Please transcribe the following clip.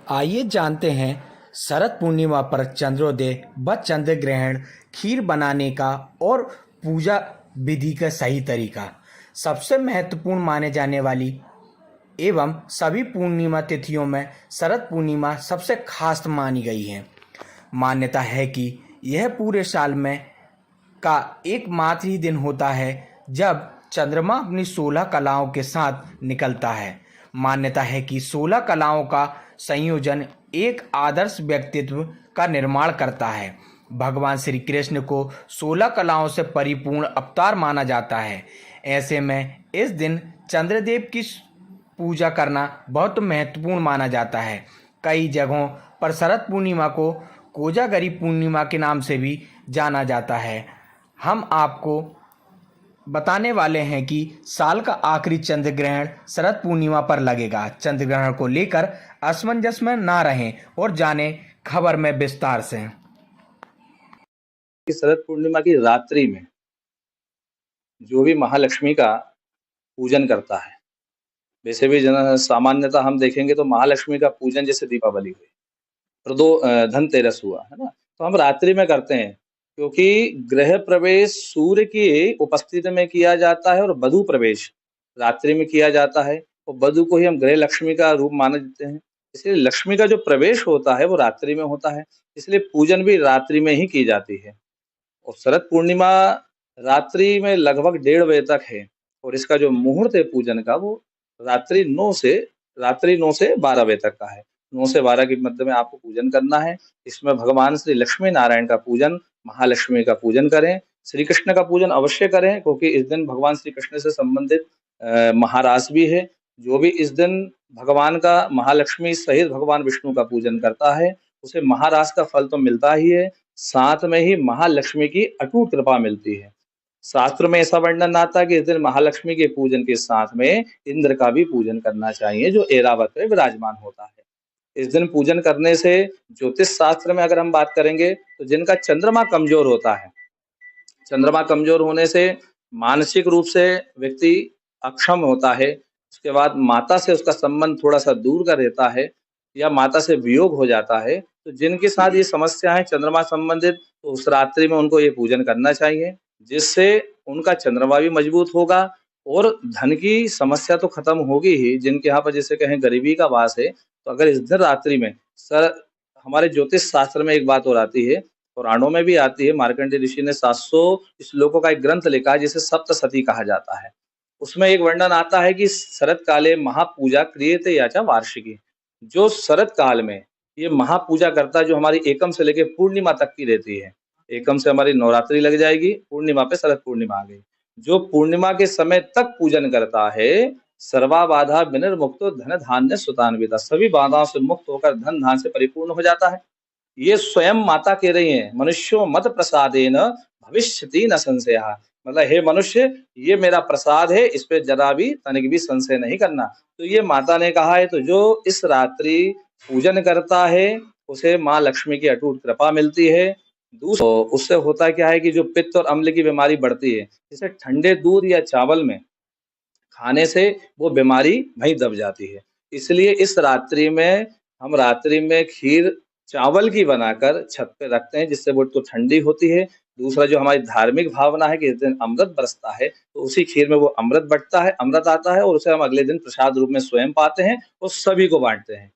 आइए जानते हैं शरद पूर्णिमा पर चंद्रोदय व चंद्र ग्रहण, खीर बनाने का और पूजा विधि का सही तरीका। सबसे महत्वपूर्ण माने जाने वाली एवं सभी पूर्णिमा तिथियों में शरद पूर्णिमा सबसे खास मानी गई है। मान्यता है कि यह पूरे साल में का एकमात्र ही दिन होता है जब चंद्रमा अपनी 16 कलाओं के साथ निकलता है। मान्यता है कि 16 कलाओं का संयोजन एक आदर्श व्यक्तित्व का निर्माण करता है। भगवान श्री कृष्ण को 16 कलाओं से परिपूर्ण अवतार माना जाता है। ऐसे में इस दिन चंद्रदेव की पूजा करना बहुत महत्वपूर्ण माना जाता है। कई जगहों पर शरद पूर्णिमा को कोजागरी पूर्णिमा के नाम से भी जाना जाता है। हम आपको बताने वाले हैं कि साल का आखिरी चंद्र ग्रहण शरद पूर्णिमा पर लगेगा। चंद्र ग्रहण को लेकर असमंजस में ना रहें और जानें खबर में विस्तार से। शरद पूर्णिमा की रात्रि में जो भी महालक्ष्मी का पूजन करता है, वैसे भी सामान्यतः हम देखेंगे तो महालक्ष्मी का पूजन जैसे दीपावली हुई, धनतेरस हुआ, है ना? तो हम रात्रि में करते हैं क्योंकि गृह प्रवेश सूर्य की उपस्थिति में किया जाता है और वधु प्रवेश रात्रि में किया जाता है और वधु को ही हम गृह लक्ष्मी का रूप माने देते हैं। इसलिए लक्ष्मी का जो प्रवेश होता है वो रात्रि में होता है, इसलिए पूजन भी रात्रि में ही की जाती है। और शरद पूर्णिमा रात्रि में लगभग 1:30 बजे तक है और इसका जो मुहूर्त है पूजन का वो रात्रि 9 से 12 बजे तक का है। 9 से 12 के मध्य में आपको पूजन करना है। इसमें भगवान श्री लक्ष्मी नारायण का पूजन, महालक्ष्मी का पूजन करें, श्री कृष्ण का पूजन अवश्य करें क्योंकि इस दिन भगवान श्री कृष्ण से संबंधित महारास भी है। जो भी इस दिन भगवान का महालक्ष्मी सहित भगवान विष्णु का पूजन करता है उसे महारास का फल तो मिलता ही है, साथ में ही महालक्ष्मी की अटूट कृपा मिलती है। शास्त्र में ऐसा वर्णन आता है कि इस दिन महालक्ष्मी के पूजन के साथ में इंद्र का भी पूजन करना चाहिए जो ऐरावत में विराजमान होता है। इस दिन पूजन करने से ज्योतिष शास्त्र में अगर हम बात करेंगे तो जिनका चंद्रमा कमजोर होता है, चंद्रमा कमजोर होने से मानसिक रूप से व्यक्ति अक्षम होता है, उसके बाद माता से उसका संबंध थोड़ा सा दूर का रहता है या माता से वियोग हो जाता है, तो जिनके साथ ये समस्या है चंद्रमा संबंधित तो उस रात्रि में उनको ये पूजन करना चाहिए जिससे उनका चंद्रमा भी मजबूत होगा और धन की समस्या तो खत्म होगी ही। जिनके यहाँ पर जैसे कहें गरीबी का वास है तो अगर इस दिन रात्रि में सर हमारे ज्योतिष शास्त्र में एक बात और आती है, पुराणों में भी आती है, मार्कंडेय ऋषि ने 700 श्लोकों का एक ग्रंथ लिखा है जिसे सप्तशती कहा जाता है। उसमें एक वर्णन आता है कि शरद काले महापूजा क्रियते याचा वार्षिकी, जो शरद काल में ये महापूजा करता है जो हमारी एकम से लेकर पूर्णिमा तक की रहती है। एकम से हमारी नवरात्रि लग जाएगी, पूर्णिमा पे शरद पूर्णिमा आ गई। जो पूर्णिमा के समय तक पूजन करता है सर्वा बाधा विनिर्मुक्तो धन धान्य सुतान्विता, सभी बाधाओं से मुक्त होकर धन धान से परिपूर्ण हो जाता है। ये स्वयं माता कह रही हैं, मनुष्यो मत प्रसादेन भविष्यति न संशयः, मतलब हे मनुष्य ये मेरा प्रसाद है, इस पे जरा भी तनिक भी संशय नहीं करना। तो ये माता ने कहा है, तो जो इस रात्रि पूजन करता है उसे माँ लक्ष्मी की अटूट कृपा मिलती है। दूसरा उससे होता क्या है कि जो पित्त और अम्ल की बीमारी बढ़ती है, जैसे ठंडे दूध या चावल में खाने से वो बीमारी वहीं दब जाती है। इसलिए इस रात्रि में हम रात्रि में खीर चावल की बनाकर छत पे रखते हैं जिससे वो तो ठंडी होती है। दूसरा जो हमारी धार्मिक भावना है कि इस दिन अमृत बरसता है तो उसी खीर में वो अमृत बटता है, अमृत आता है और उसे हम अगले दिन प्रसाद रूप में स्वयं पाते हैं और सभी को बांटते हैं।